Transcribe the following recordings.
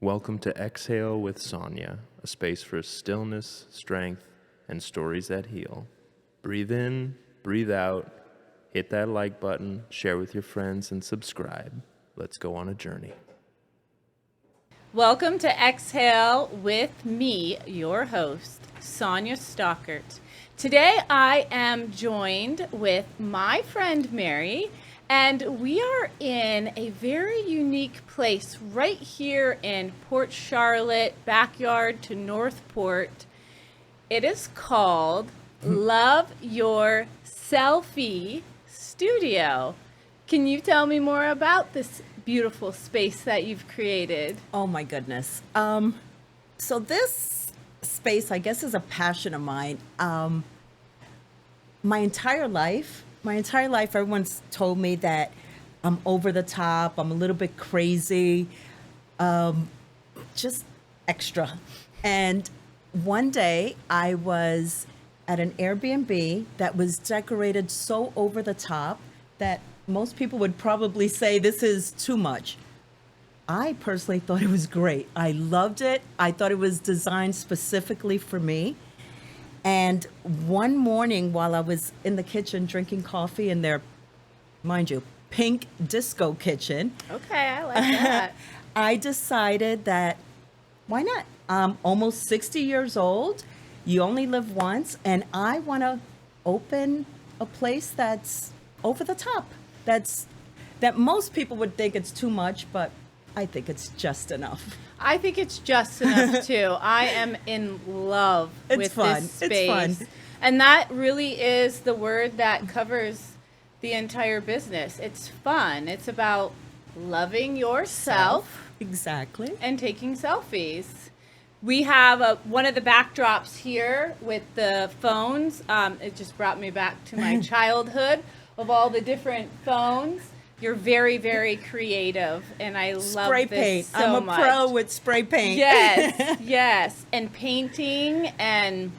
Welcome to Exhale with Sonia, a space for stillness, strength, and stories that heal. Breathe in, breathe out, hit that like button, share with your friends, and subscribe. Let's go on a journey. Welcome to Exhale with me, your host, Sonia Stockert. Today I am joined with my friend Mary, and we are in a very unique place right here in Port Charlotte, backyard to Northport. It is called Love Your Selfie Studio. Can you tell me more about this beautiful space that you've created? Oh my goodness. So this space, I guess, is a passion of mine. My entire life, everyone's told me that I'm over the top, I'm a little bit crazy, just extra. And one day I was at an Airbnb that was decorated so over the top that most people would probably say this is too much. I personally thought it was great. I loved it. I thought it was designed specifically for me. And one morning while I was in the kitchen drinking coffee in their, mind you, pink disco kitchen, Okay, I like that. I decided that why not? I'm almost 60 years old. You only live once, and I want to open a place that's over the top. That most people would think it's too much, but I think it's just enough. I think it's just enough too. I am in love with this space. It's fun. And that really is the word that covers the entire business. It's fun. It's about loving yourself Exactly. and taking selfies. We have one of the backdrops here with the phones. It just brought me back to my childhood of all the different phones. You're very, very creative, and I love Spray this paint. so I'm a much. pro with spray paint. Yes, yes, and painting, and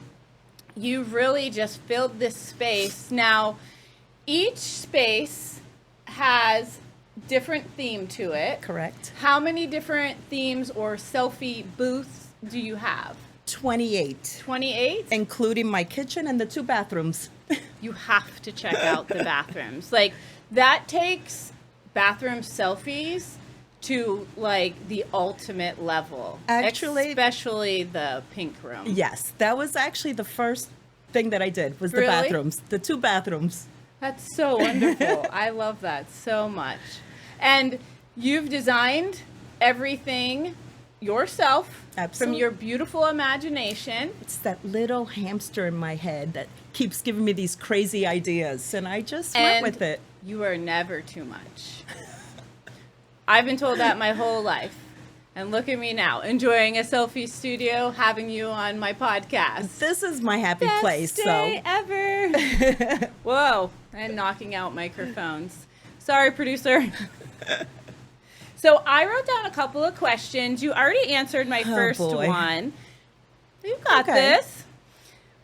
you really just filled this space. Now, each space has different theme to it. Correct. How many different themes or selfie booths do you have? 28, 28? including my kitchen and the 2 bathrooms. You have to check out the bathrooms. Like, that takes bathroom selfies to like the ultimate level. Actually, especially the pink room. Yes, that was actually the first thing that I did was Really? the bathrooms, the 2 bathrooms. That's so wonderful. I love that so much. And you've designed everything yourself Absolutely. from your beautiful imagination. It's that little hamster in my head that keeps giving me these crazy ideas, and I just went with it. You are never too much. I've been told that my whole life. And look at me now, enjoying a selfie studio, having you on my podcast. This is my happy Best place. day ever. Whoa, and knocking out microphones. Sorry, producer. So I wrote down a couple of questions. You already answered my first boy. one. You got Okay. this.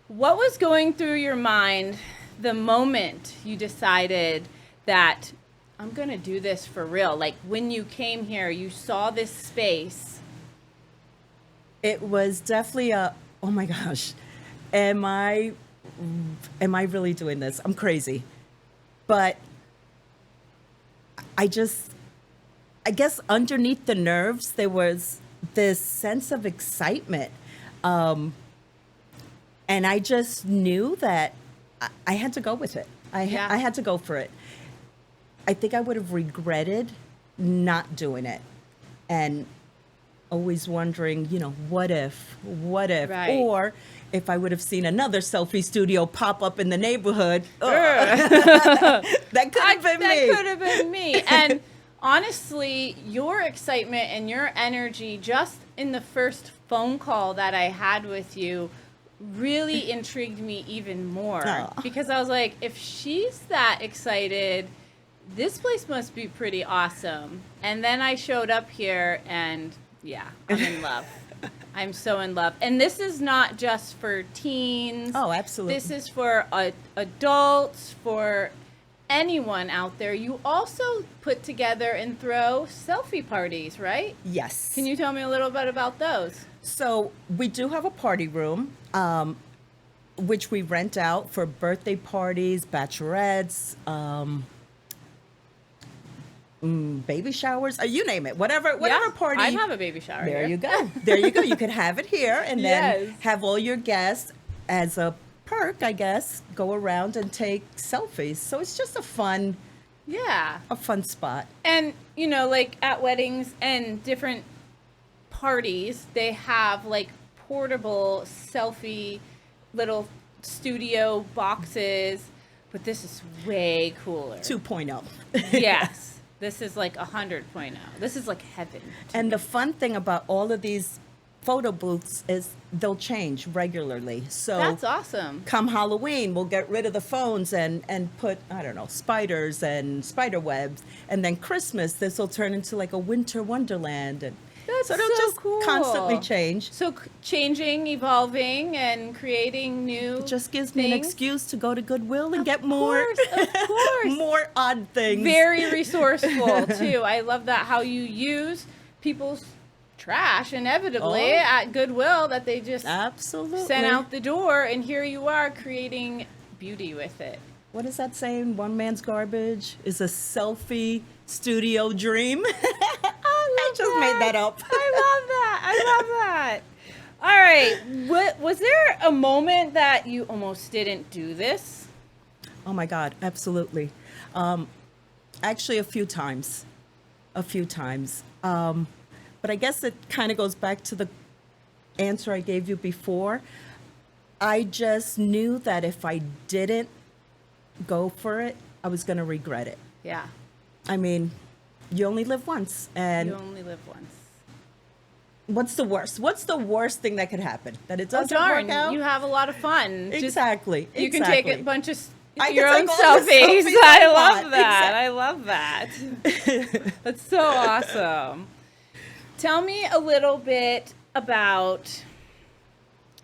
What was going through your mind the moment you decided that I'm going to do this for real? Like when you came here, you saw this space. It was definitely a, oh my gosh, am I really doing this? I'm crazy. But I guess underneath the nerves, there was this sense of excitement. And I just knew that I had to go with it. I had to go for it. I think I would have regretted not doing it and always wondering, what if, Right. or if I would have seen another selfie studio pop up in the neighborhood. That That could have been me. That could have been me. And honestly, your excitement and your energy just in the first phone call that I had with you really intrigued me even more. Aw. Because I was like, if she's that excited, this place must be pretty awesome. And then I showed up here and yeah, I'm in love. I'm so in love. And this is not just for teens. Oh, absolutely. This is for adults, for anyone out there, you also put together and throw selfie parties, right? Yes. Can you tell me a little bit about those? So we do have a party room, which we rent out for birthday parties, bachelorettes, baby showers, you name it, whatever party. I have a baby shower. There here. you go. There you go. You could have it here and then Yes. have all your guests as a perk, I guess, go around and take selfies. So it's just a fun Yeah. spot. And, you know, like at weddings and different parties, they have like portable selfie little studio boxes, but this is way cooler. 2.0. Yes. This is like 100.0. This is like heaven. And the fun thing about all of these photo booths is they'll change regularly. So That's awesome. come Halloween, we'll get rid of the phones and put, I don't know, spiders and spider webs. And then Christmas, this will turn into like a winter wonderland. And That's so it'll so just cool. constantly change. So changing, evolving, and creating new It just gives me an things. excuse to go to Goodwill and get more, Of course. more odd things. Very resourceful, too. I love that, how you use people's trash, inevitably, Oh. at Goodwill, that they just Absolutely. sent out the door, and here you are creating beauty with it. What is that saying? One man's garbage is a selfie studio dream. I just made that up. I love that. All right. Was there a moment that you almost didn't do this? Oh my God, absolutely. Actually, a few times. But I guess it kind of goes back to the answer I gave you before. I just knew that if I didn't go for it, I was going to regret it. Yeah. I mean, you only live once. And You only live once. what's the worst? What's the worst thing that could happen? That it Oh, doesn't darn. work out? You have a lot of fun. Just- Exactly. You can take a bunch of I can your own take all the selfies. selfies I I love want. that. I love that. That's so awesome. Tell me a little bit about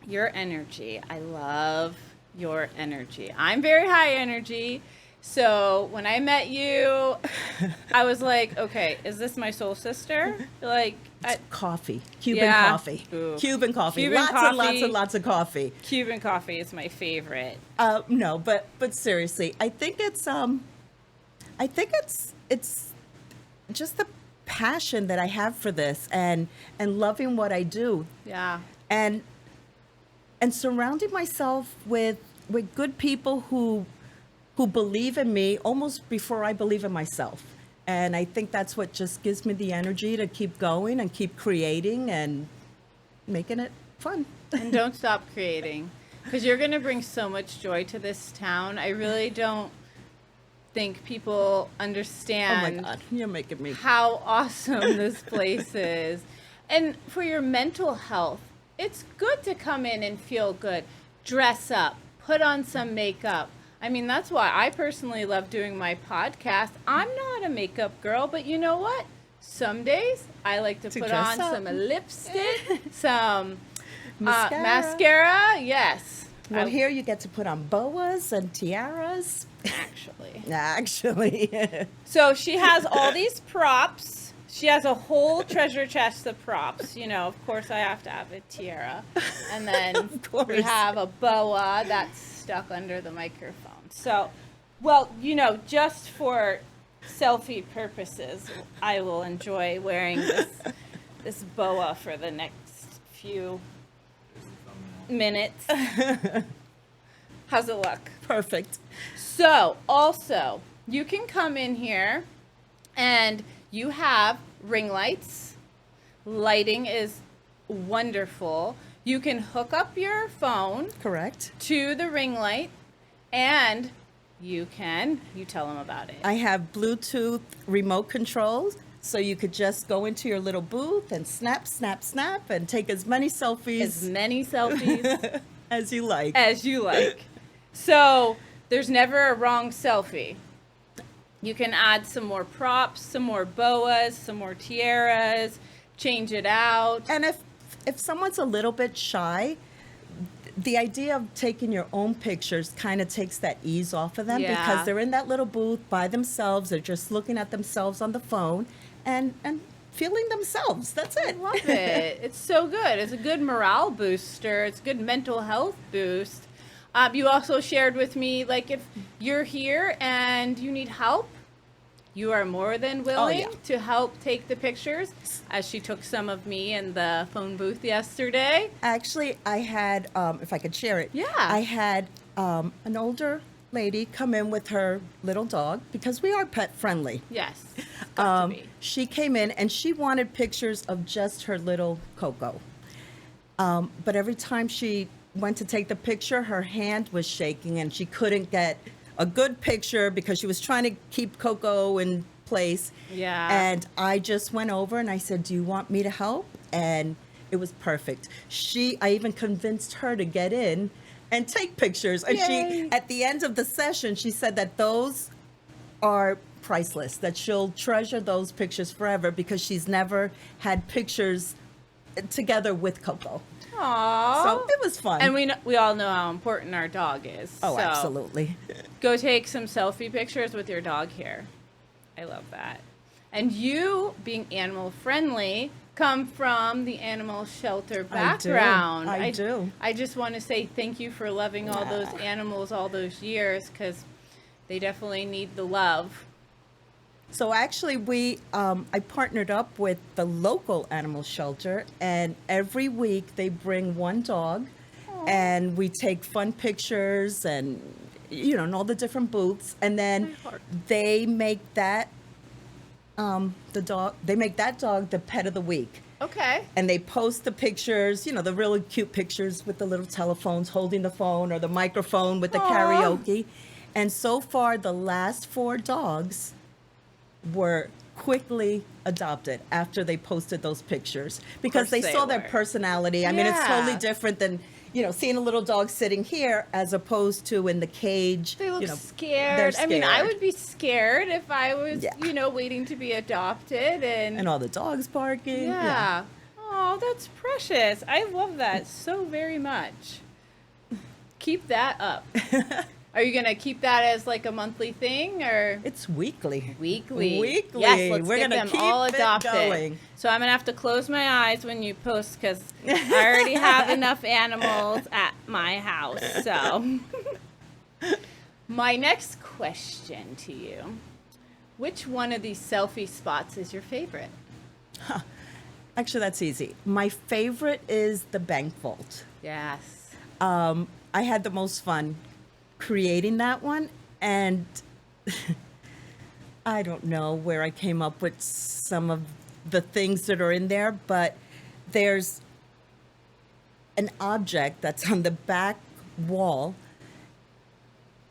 your energy. I love your energy. I'm very high energy. So when I met you, I was like, okay, is this my soul sister? Like, Coffee. Cuban Yeah. coffee. Ooh. Cuban coffee. Cuban lots and lots coffee. and lots of coffee. Cuban coffee is my favorite. No, but seriously, I think it's just the passion that I have for this and loving what I do Yeah. and surrounding myself with good people who believe in me almost before I believe in myself. And I think that's what just gives me the energy to keep going and keep creating and making it fun. And don't stop creating, because you're going to bring so much joy to this town. I really don't think people Oh my understand God, you're making me. how awesome this place is. And for your mental health, it's good to come in and feel good. Dress up, put on some makeup. I mean, that's why I personally love doing my podcast. I'm not a makeup girl, but you know what? Some days I like to put dress on up. some lipstick, some Mascara. Yes. Well, I- here you get to put on boas and tiaras. actually. Actually, So she has all these props. She has a whole treasure chest of props. You know, of course, I have to have a tiara. And then we course. have a boa that's stuck under the microphone. So, well, you know, just for selfie purposes, I will enjoy wearing this boa for the next few minutes. How's it look? perfect. So, also, you can come in here and you have ring lights. Lighting is wonderful. You can hook up your phone Correct. to the ring light and you tell them about it. I have Bluetooth remote controls, so you could just go into your little booth and snap, snap, snap, and take as many selfies As many selfies as you like. as you like. So, there's never a wrong selfie. You can add some more props, some more boas, some more tiaras, change it out. And if someone's a little bit shy, the idea of taking your own pictures kind of takes that ease off of them Yeah. because they're in that little booth by themselves. They're just looking at themselves on the phone and feeling themselves. That's it. Love it. It's so good. It's a good morale booster. It's a good mental health boost. You also shared with me, like, if you're here and you need help, you are more than willing yeah. to help take the pictures, as she took some of me in the phone booth yesterday. Actually, I had, if I could share it. Yeah. I had an older lady come in with her little dog because we are pet friendly. Yes. Got to be. She came in and she wanted pictures of just her little Coco. But every time she went to take the picture, her hand was shaking and she couldn't get a good picture because she was trying to keep Coco in place. Yeah. And I just went over and I said, "Do you want me to help?" And it was perfect. I even convinced her to get in and take pictures. And Yay. she, at the end of the session, she said that those are priceless, that she'll treasure those pictures forever because she's never had pictures together with Coco. Aww. So it was fun. And we all know how important our dog is. Oh, so absolutely. Go take some selfie pictures with your dog here. I love that. And you, being animal friendly, come from the animal shelter background. I do. I just want to say thank you for loving all those Yeah. animals all those years, because they definitely need the love. So actually, I partnered up with the local animal shelter, and every week they bring one dog, and we take fun pictures and in all the different booths, and then My heart. they make that that dog the pet of the week. Okay. And they post the pictures, the really cute pictures with the little telephones holding the phone or the microphone with the Aw. karaoke. And so far, the last 4 dogs were quickly adopted after they posted those pictures because course they they saw their were. personality. I mean, it's totally Yeah. different than, seeing a little dog sitting here as opposed to in the cage. They look scared. they're I mean, I scared. would be scared if I was, Yeah. waiting to be adopted and And all the dogs barking. yeah. Oh, that's precious. I love that so very much. Keep that up. Are you going to keep that as like a monthly thing or It's weekly. weekly? Weekly. Yes, let's We're get gonna them keep all it adopted. going. So I'm going to have to close my eyes when you post because I already have enough animals at my house. So my next question to you, which one of these selfie spots is your favorite? Actually, that's easy. My favorite is the bank vault. Yes. I had the most fun creating that one, and I don't know where I came up with some of the things that are in there, but there's an object that's on the back wall,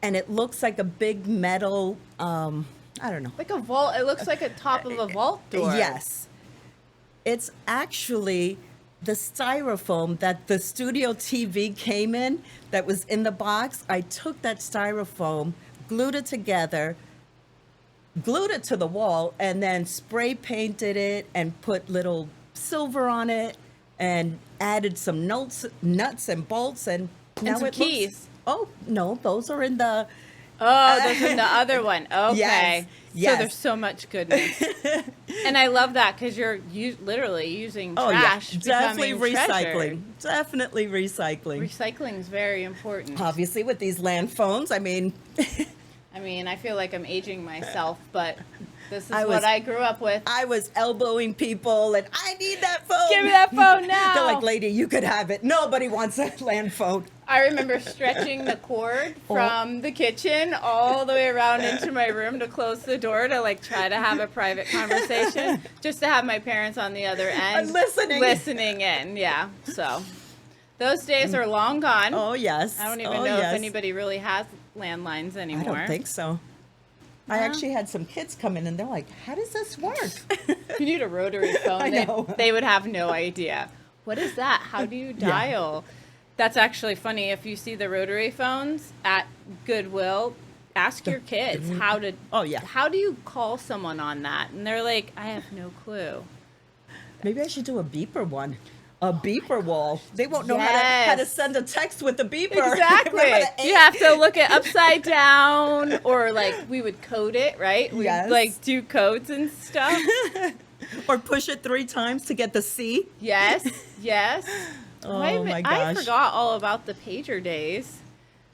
and it looks like a big metal, I don't know. Like a vault. It looks like a top of a vault door. Yes. It's actually the styrofoam that the studio TV came in that was in the box. I took that styrofoam, glued it together, glued it to the wall, and then spray painted it and put little silver on it and added some nuts and bolts and now some it keys. looks, oh no, those are in the Oh, those are the other one. Okay. Yes, So yes. there's so much goodness. And I love that because you're literally using trash. Definitely becoming treasure. recycling. Definitely recycling. Recycling is very important. Obviously, with these land phones, I mean, I mean, I feel like I'm aging myself, but this is I what was- I grew up with. I was elbowing people, and I need that phone. Give me that phone now. They're like, lady, you could have it. Nobody wants a land phone. I remember stretching the cord Oh. from the kitchen all the way around into my room to close the door to like try to have a private conversation, just to have my parents on the other end listening in. Yeah. So those days are long gone. Oh, yes. I don't even Oh, know yes. if anybody really has landlines I anymore. don't think so. I actually had some kids come in, and they're like, how does this work? You need a rotary phone. I know. They would have no idea. What is that? How do you dial? That's actually funny. If you see the rotary phones at Goodwill, ask your kids how to. Oh, yeah. How do you call someone on that? And they're like, I have no clue. Maybe I should do a beeper one. a beeper wall. They won't know how to Yes. send a text with a beeper. Exactly. Remember the You eight? have to look it upside down, or like we would code it, right? We'd Yes. like do codes and stuff. Or push it 3 times to get the C. Yes, yes. Oh my I gosh. forgot all about the pager days.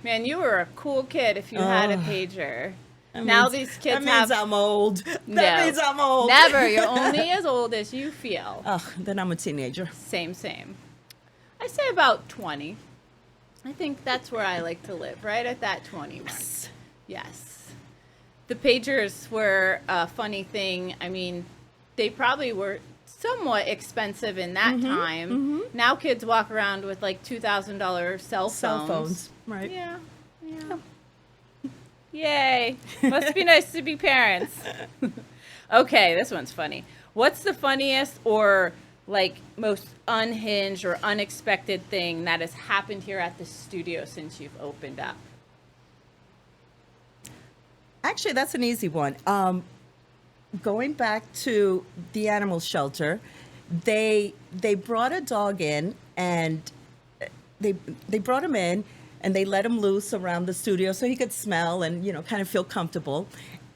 Man, you were a cool kid if you had a pager. Now means- these kids that means have I'm old. No. That means I'm old. Never. You're only as old as you feel. Oh, then I'm a teenager. Same. I say about 20. I think that's where I like to live, right at that 20 mark. Yes. The pagers were a funny thing. I mean, they probably were somewhat expensive in that time. Now kids walk around with like $2,000 cell phones. Right. Yeah. Yay. Must be nice to be parents. Okay, this one's funny. What's the funniest or like most unhinged or unexpected thing that has happened here at the studio since you've opened up? Actually, that's an easy one. Going back to the animal shelter, they brought a dog in, and they brought him in, and they let him loose around the studio so he could smell and kind of feel comfortable.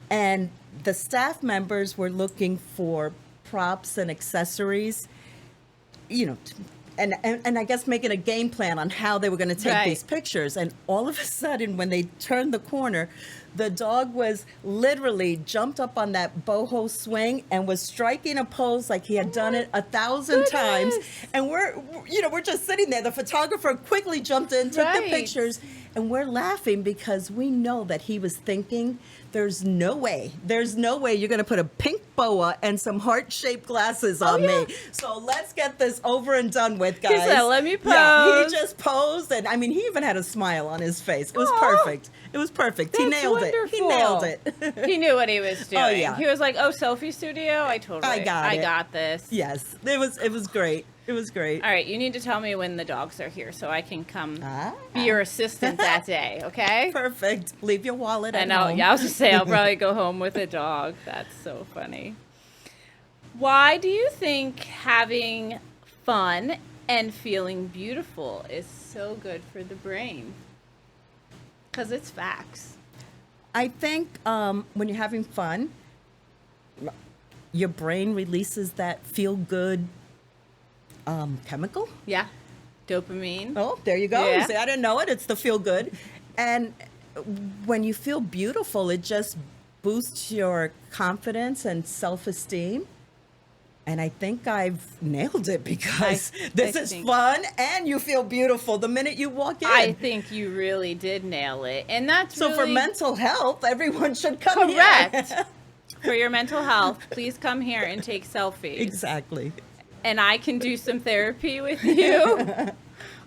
And the staff members were looking for props and accessories, and I guess making a game plan on how they were going to take these pictures. And all of a sudden, when they turned the corner, the dog was literally jumped up on that boho swing and was striking a pose like he had done it 1,000 times. And we're just sitting there. The photographer quickly jumped in, took the pictures, and we're laughing because we know that he was thinking, there's no way you're going to put a pink boa and some heart-shaped glasses on me. So let's get this over and done with, guys. He said, let me pose. Yeah, he just posed, and I mean, he even had a smile on his face. It was perfect. It was perfect. He nailed it. He nailed it. He knew what he was doing. Oh, yeah. He was like, "Oh, selfie studio. I got this." Yes, it was great. It was great. All right, you need to tell me when the dogs are here so I can come Ah. be your assistant that day, okay? Perfect. Leave your wallet at And I home. was just say I'll probably go home with a dog. That's so funny. Why do you think having fun and feeling beautiful is so good for the brain? Because it's facts. I think when you're having fun, your brain releases that feel-good chemical. Yeah. Dopamine. Oh, there you go. Yeah. You say, I didn't know it. It's the feel-good. And when you feel beautiful, it just boosts your confidence and self-esteem. And I think I've nailed it because this is fun and you feel beautiful the minute you walk in. I think you really did nail it. And that's so really for mental health, everyone should come correct. here. For your mental health, please come here and take selfies. Exactly. And I can do some therapy with you,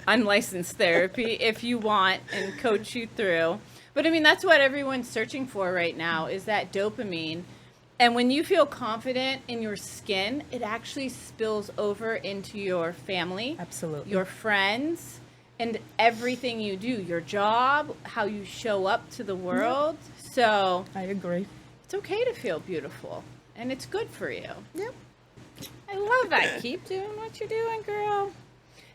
unlicensed therapy, if you want, and coach you through. But I mean, that's what everyone's searching for right now, is that dopamine. And when you feel confident in your skin, it actually spills over into your family, Absolutely. your friends, and everything you do, your job, how you show up to the world. So I agree. it's okay to feel beautiful, and it's good for you. Yep. I love that. Keep doing what you're doing, girl.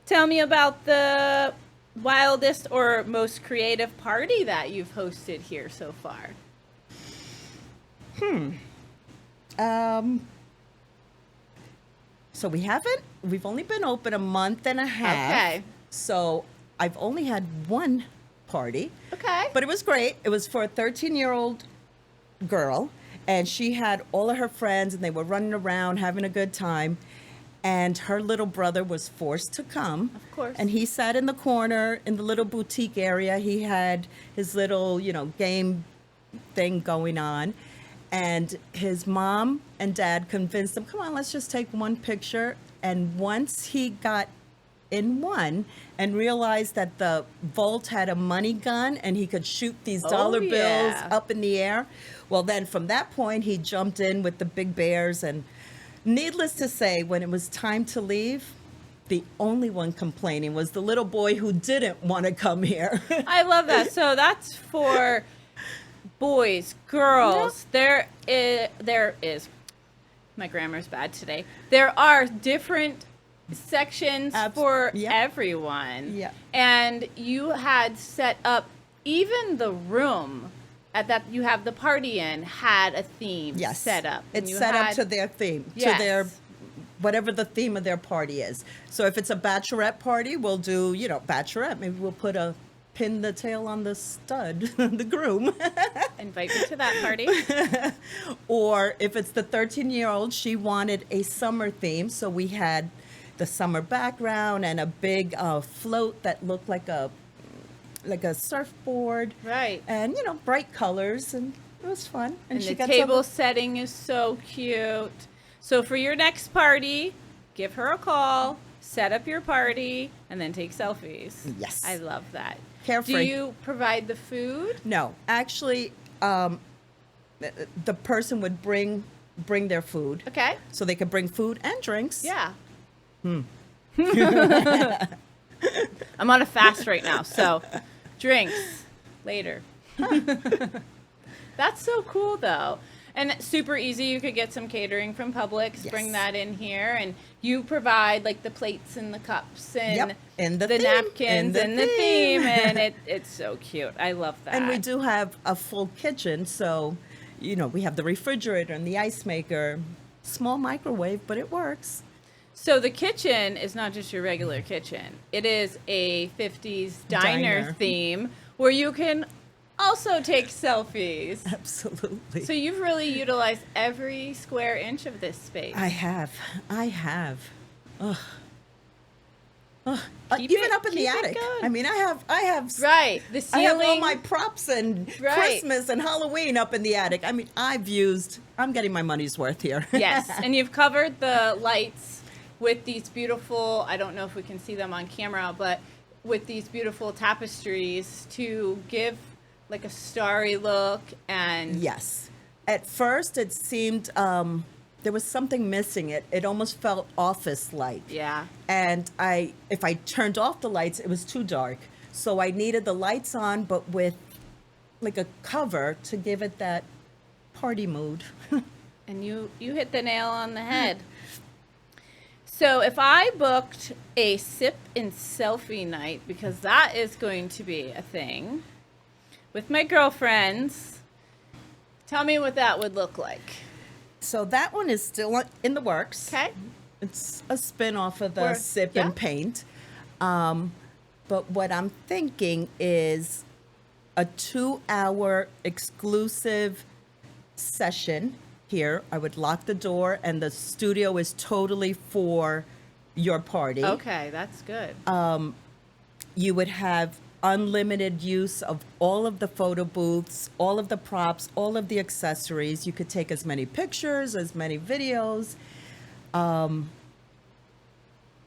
Tell me about the wildest or most creative party that you've hosted here so far. So we've only been open a month and a half. Okay. So I've only had one party. Okay. But it was great. It was for a 13-year-old girl, and she had all of her friends, and they were running around having a good time. And her little brother was forced to come. Of course. And he sat in the corner in the little boutique area. He had his little, game thing going on. And his mom and dad convinced him, come on, let's just take one picture. And once he got in one and realized that the vault had a money gun and he could shoot these dollar bills up in the air, well, then from that point, he jumped in with the big bears. And needless to say, when it was time to leave, the only one complaining was the little boy who didn't want to come here. I love that. So that's for boys, girls. There is, my grammar's bad today. There are different sections for yeah. everyone. Yeah. And you had set up even the room at that you have the party in had a theme Yes. set up. And It's you set up had- to their theme, Yes. to their whatever the theme of their party is. So if it's a bachelorette party, we'll do, bachelorette. Maybe we'll pin the tail on the stud, the groom. invite me to that party. Or if it's the 13-year-old, she wanted a summer theme. So we had the summer background and a big float that looked like a surfboard. Right. And, bright colors. And it was fun. And she the got table some- setting is so cute. So for your next party, give her a call, set up your party, and then take selfies. Yes. I love that. Carefree. Do you provide the food? No, actually, the person would bring their food. Okay. So they could bring food and drinks. Yeah. I'm on a fast right now, so drinks later. That's so cool, though. And super easy. You could get some catering from Publix, Yes. bring that in here, and you provide like the plates and the cups and Yep, and the the theme, napkins and the the theme, theme. and it's so cute. I love that. And we do have a full kitchen, so we have the refrigerator and the ice maker, small microwave, but it works. So the kitchen is not just your regular kitchen. It is a 50s diner Diner. theme where you can also take selfies. Absolutely. So you've really utilized every square inch of this space. I have. Ugh. Keep Even it- up in the keep it attic. going. I mean, I have Right. The I have all ceiling. my props and Right. Christmas and Halloween up in the attic. I mean, I'm getting my money's worth here. Yes. And you've covered the lights with these beautiful, I don't know if we can see them on camera, but with these beautiful tapestries to give like a starry look and Yes. At first, it seemed there was something missing. It almost felt office-like. yeah. And if I turned off the lights, it was too dark. So I needed the lights on, but with like a cover to give it that party mood. And you hit the nail on the head. So if I booked a sip and selfie night, because that is going to be a thing, with my girlfriends, tell me what that would look like. So that one is still in the works. Okay? It's a spin-off of the Or- Sip yeah. and Paint. But what I'm thinking is a 2-hour exclusive session here. I would lock the door, and the studio is totally for your party. Okay, that's good. You would have unlimited use of all of the photo booths, all of the props, all of the accessories. You could take as many pictures, as many videos.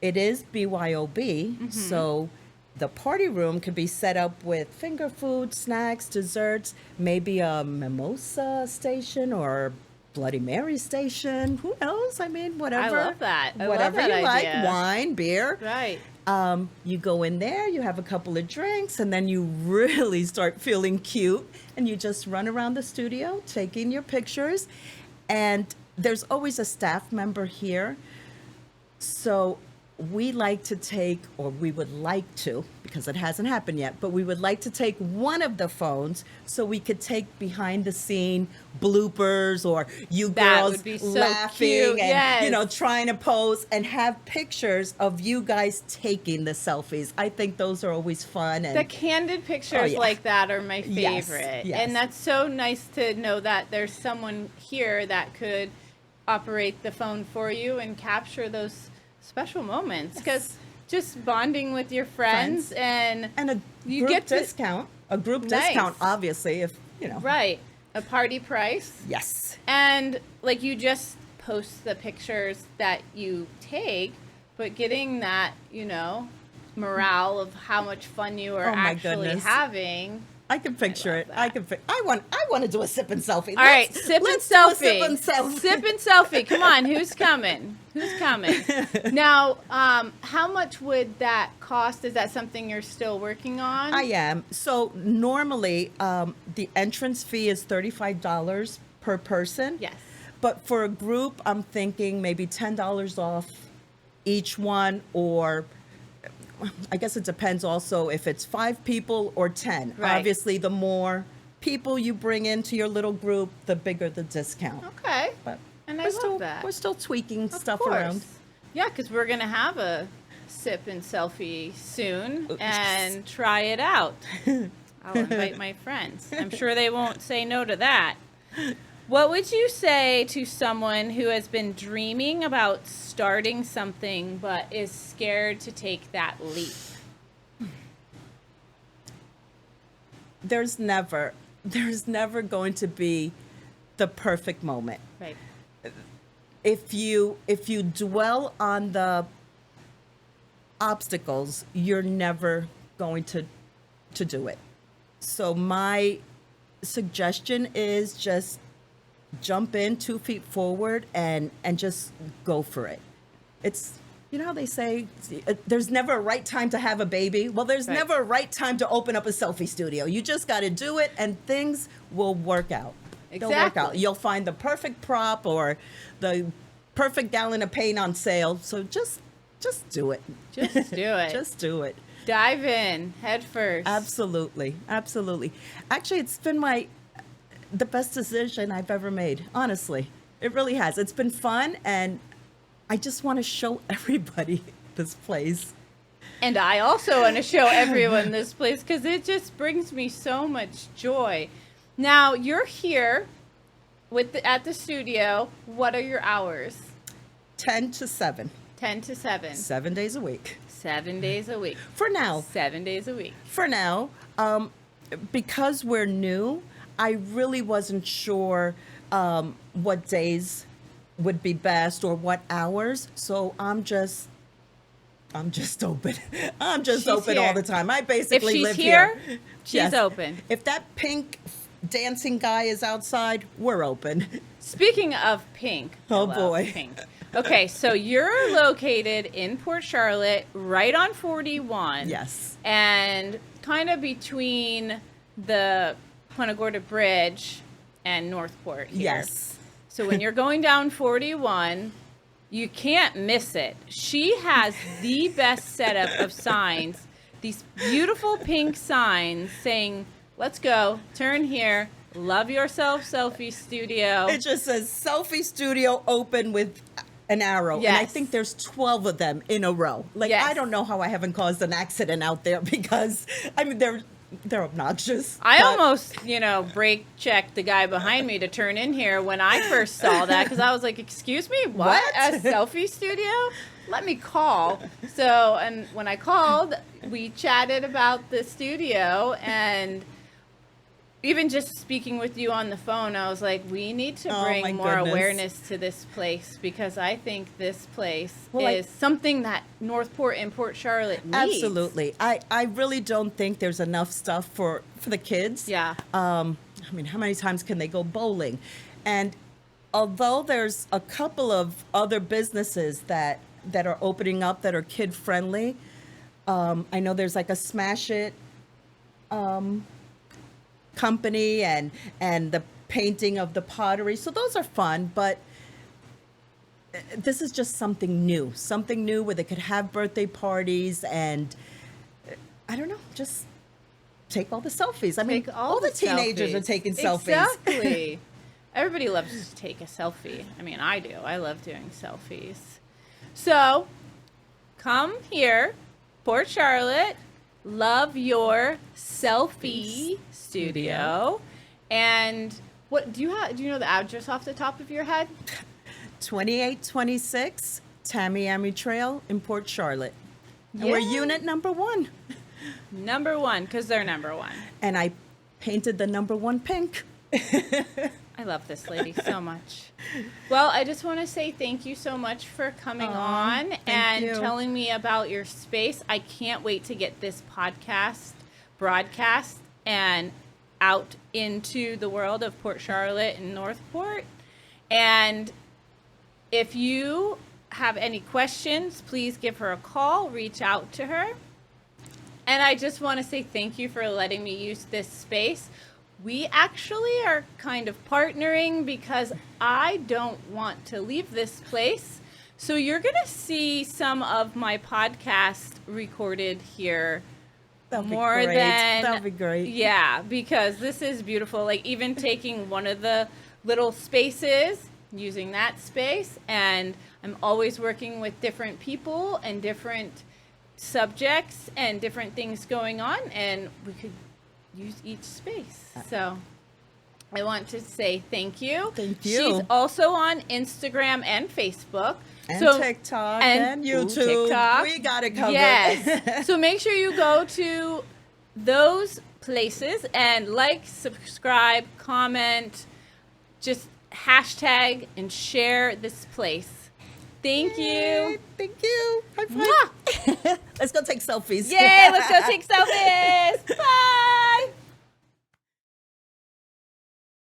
It is BYOB, so the party room could be set up with finger food, snacks, desserts, maybe a mimosa station or Bloody Mary station. Who knows? I mean, whatever. I love that. I love whatever that you idea. like, wine, beer. Right. You go in there, you have a couple of drinks, and then you really start feeling cute, and you just run around the studio taking your pictures. And there's always a staff member here. So we like to take, or we would like to, because it hasn't happened yet, but we would like to take one of the phones so we could take behind the scene bloopers or you That girls would be so laughing cute, and, yes. trying to pose and have pictures of you guys taking the selfies. I think those are always fun. And The candid pictures Oh, yeah. like that are my Yes, favorite. yes. And that's so nice to know that there's someone here that could operate the phone for you and capture those special moments. Because just bonding with your friends and a you group get to- discount. A group Nice. discount, obviously, if, right, a party price. Yes. And like you just post the pictures that you take, but getting that, morale of how much fun you are Oh, my actually goodness. having. I can picture love it. that. I want to do a sip and selfie. All right, sip let's and do a selfie. sip and selfie. Sip and selfie. Come on, who's coming? Who's coming? Now, how much would that cost? Is that something you're still working on? I am. So normally, the entrance fee is $35 per person. Yes. But for a group, I'm thinking maybe $10 off each one, or I guess it depends also if it's 5 people or 10. Right. Obviously, the more people you bring into your little group, the bigger the discount. Okay. But And I we're love still, that. We're still tweaking Of stuff course. around. Yeah, because we're going to have a sip and selfie soon and try it out. I'll invite my friends. I'm sure they won't say no to that. What would you say to someone who has been dreaming about starting something but is scared to take that leap? There's never going to be the perfect moment. Right. If you dwell on the obstacles, you're never going to do it. So my suggestion is just jump in 2 feet forward and just go for it. It's, you know how they say there's never a right time to have a baby? Well, there's Right. never a right time to open up a selfie studio. You just got to do it and things will work out. They'll work out. Exactly. You'll find the perfect prop or the perfect gallon of paint on sale. So just do it. Just do it. Just do it. Dive in head first. Absolutely. Absolutely. Actually, it's been the best decision I've ever made. Honestly, it really has. It's been fun, and I just want to show everybody this place. And I also want to show everyone this place because it just brings me so much joy. Now, you're here at the studio. What are your hours? 10 to 7. 10 to 7. 7 days a week. 7 days a week. For now. 7 days a week. For now. Because we're new, I really wasn't sure what days would be best or what hours. So I'm just open. I'm just She's open here. all the time. I If basically she's live here, here. she's Yes. open. If that pink dancing guy is outside, we're open. Speaking of pink. I Oh, love boy. Pink. Okay, so you're located in Port Charlotte, right on 41. Yes. And kind of between the Punta Gorda Bridge and Northport here. Yes. So when you're going down 41, you can't miss it. She has the best setup of signs. These beautiful pink signs saying, let's go, turn here, Love Your Selfie Studio. It just says selfie studio open with an arrow. And I Yes. think there's 12 of them in a row. Like, Yes. I don't know how I haven't caused an accident out there because, I mean, they're obnoxious. I but- almost, brake checked the guy behind me to turn in here when I first saw that because I was like, excuse me, what? What? A selfie studio? Let me call. So, and when I called, we chatted about the studio, and even just speaking with you on the phone, I was like, we need to Oh, my bring more goodness. awareness to this place because I think this place Well, is something that Northport and Port Charlotte needs. Absolutely. I really don't think there's enough stuff for the kids. Yeah. I mean, how many times can they go bowling? And although there's a couple of other businesses that are opening up that are kid friendly, I know there's like a Smash It company and the painting of the pottery. So those are fun, but this is just something new where they could have birthday parties and I don't know, just take all the selfies. I mean, Take all the teenagers are selfies. taking selfies. Exactly. Everybody loves to take a selfie. I mean, I do. I love doing selfies. So, come here, Port Charlotte, Love Your Selfie Studio. And what do you know the address off the top of your head? 2826 Tamiami Trail in Port Charlotte. And we're Yay. unit number 1. Number 1, because they're number 1. And I painted the number 1 pink. I love this lady so much. Well, I just want to say thank you so much for coming on and you. telling me about your space. I can't wait to get this broadcast and out into the world of Port Charlotte and Northport. And if you have any questions, please give her a call, reach out to her. And I just want to say thank you for letting me use this space. We actually are kind of partnering because I don't want to leave this place. So you're going to see some of my podcast recorded here. That'll be More great. than That'll be great. Yeah, because this is beautiful. Like even taking one of the little spaces, using that space, and I'm always working with different people and different subjects and different things going on, and we could use each space. So I want to say thank you. Thank you. She's also on Instagram and Facebook. And So- TikTok and YouTube. TikTok. We got it covered. Yes. So make sure you go to those places and like, subscribe, comment, just hashtag and share this place. Thank Yay, you. Thank you. High five. Mwah. Let's go take selfies. Yay, let's go take selfies. Bye.